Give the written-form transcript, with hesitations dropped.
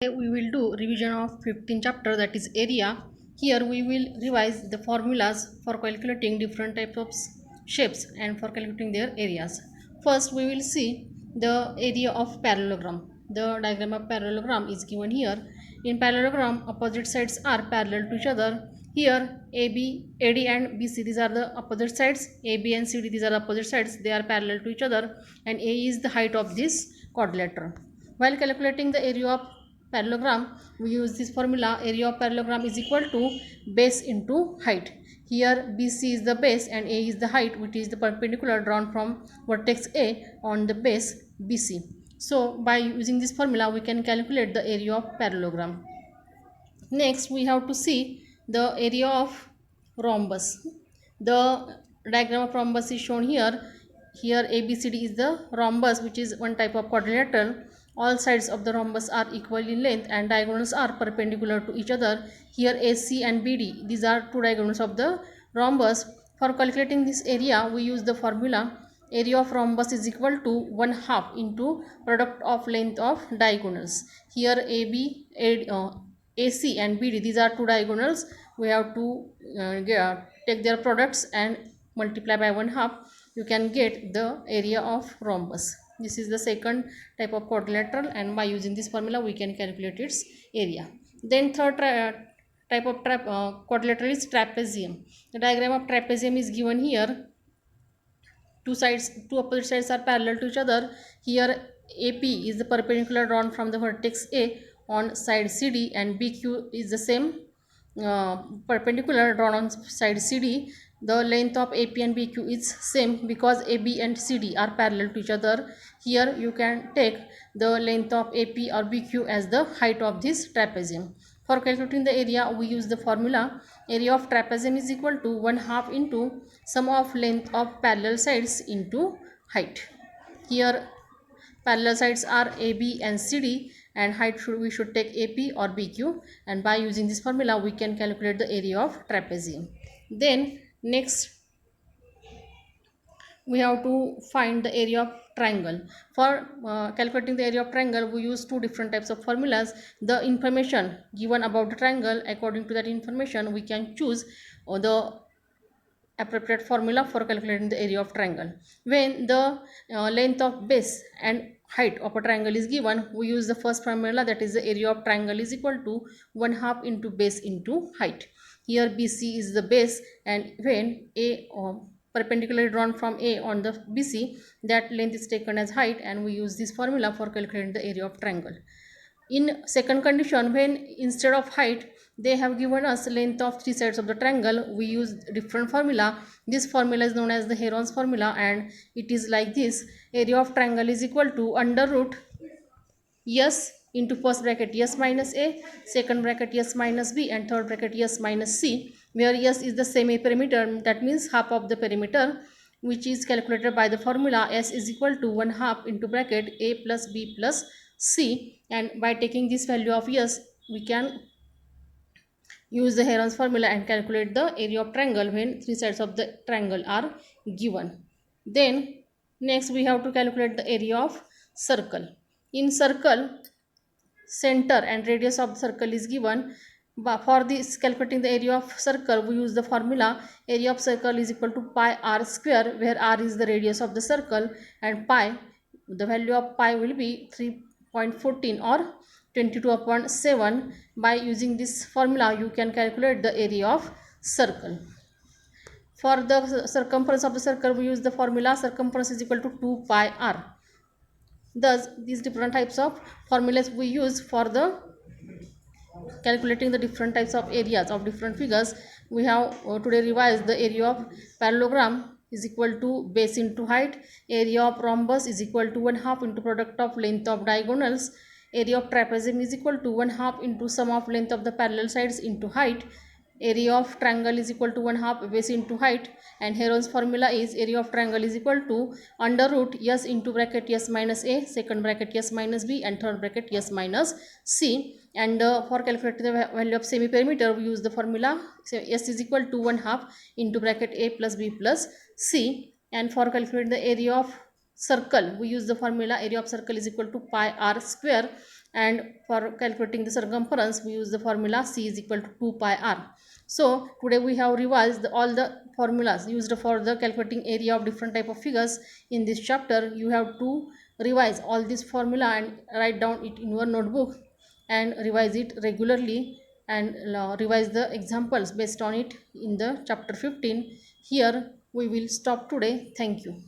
We will do revision of 15th chapter, that is area. Here we will revise the formulas for calculating different types of shapes and for calculating their areas. First we will see the area of parallelogram. The diagram of parallelogram is given here. In parallelogram, opposite sides are parallel to each other. Here AD and BC, these are the opposite sides. AB and CD, these are the opposite sides. They are parallel to each other, and A is the height of this quadrilateral. While calculating the area of parallelogram, we use this formula: area of parallelogram is equal to base into height. Here BC is the base and A is the height, which is the perpendicular drawn from vertex A on the base BC. So by using this formula we can calculate the area of parallelogram. Next we have to see the area of rhombus. The diagram of rhombus is shown here. Here ABCD is the rhombus, which is one type of quadrilateral. All sides of the rhombus are equal in length and diagonals are perpendicular to each other. Here AC and BD, these are two diagonals of the rhombus. For calculating this area, we use the formula: area of rhombus is equal to 1/2 into product of length of diagonals. Here AC and BD, these are two diagonals. We have to take their products and multiply by 1/2. You can get the area of rhombus. This is the second type of quadrilateral, and by using this formula we can calculate its area. Then third type of quadrilateral is trapezium. The diagram of trapezium is given here. Two opposite sides are parallel to each other. Here AP is the perpendicular drawn from the vertex A on side CD, and BQ is the same perpendicular drawn on side CD. The length of AP and BQ is same because AB and CD are parallel to each other. Here you can take the length of AP or BQ as the height of this trapezium. For calculating the area, we use the formula: area of trapezium is equal to 1/2 into sum of length of parallel sides into height. Here parallel sides are AB and CD, and height we should take AP or BQ, and by using this formula we can calculate the area of trapezium. Then next we have to find the area of triangle. For calculating the area of triangle, we use two different types of formulas. The information given about the triangle, according to that information we can choose the appropriate formula for calculating the area of triangle. When the length of base and height of a triangle is given, we use the first formula, that is the area of triangle is equal to 1/2 into base into height. Here BC is the base, and when A perpendicularly drawn from A on the BC, that length is taken as height, and we use this formula for calculating the area of triangle. In second condition, when instead of height they have given us length of three sides of the triangle, we use different formula. This formula is known as the Heron's formula, and it is like this: area of triangle is equal to under root S into first bracket S minus A, second bracket S minus B, and third bracket S minus C, where S is the semi-perimeter, that means half of the perimeter, which is calculated by the formula S is equal to 1/2 into bracket A plus B plus C. And by taking this value of S, we can use the Heron's formula and calculate the area of triangle when three sides of the triangle are given. Then next we have to calculate the area of circle. In circle, center and radius of the circle is given. But for this calculating the area of circle, we use the formula: area of circle is equal to pi r square, where r is the radius of the circle, and pi, the value of pi will be 3.14 or 22/7. By using this formula you can calculate the area of circle. For the circumference of the circle, we use the formula: circumference is equal to 2 pi r. Thus these different types of formulas we use for the calculating the different types of areas of different figures. We have today revised the area of parallelogram is equal to base into height. Area of rhombus is equal to 1/2 into product of length of diagonals. Area of trapezium is equal to 1/2 into sum of length of the parallel sides into height. Area of triangle is equal to 1/2 base into height, and Heron's formula is area of triangle is equal to under root S into bracket S minus A, second bracket S minus B, and third bracket S minus C. And for calculating the value of semi-perimeter, we use the formula: so S is equal to 1/2 into bracket A plus B plus C. And for calculating the area of circle, we use the formula: area of circle is equal to pi r square, and for calculating the circumference we use the formula C is equal to 2 pi r. So today we have revised all the formulas used for the calculating area of different type of figures in this chapter. You have to revise all this formula and write down it in your notebook and revise it regularly, and revise the examples based on it in the chapter 15. Here we will stop today. Thank you.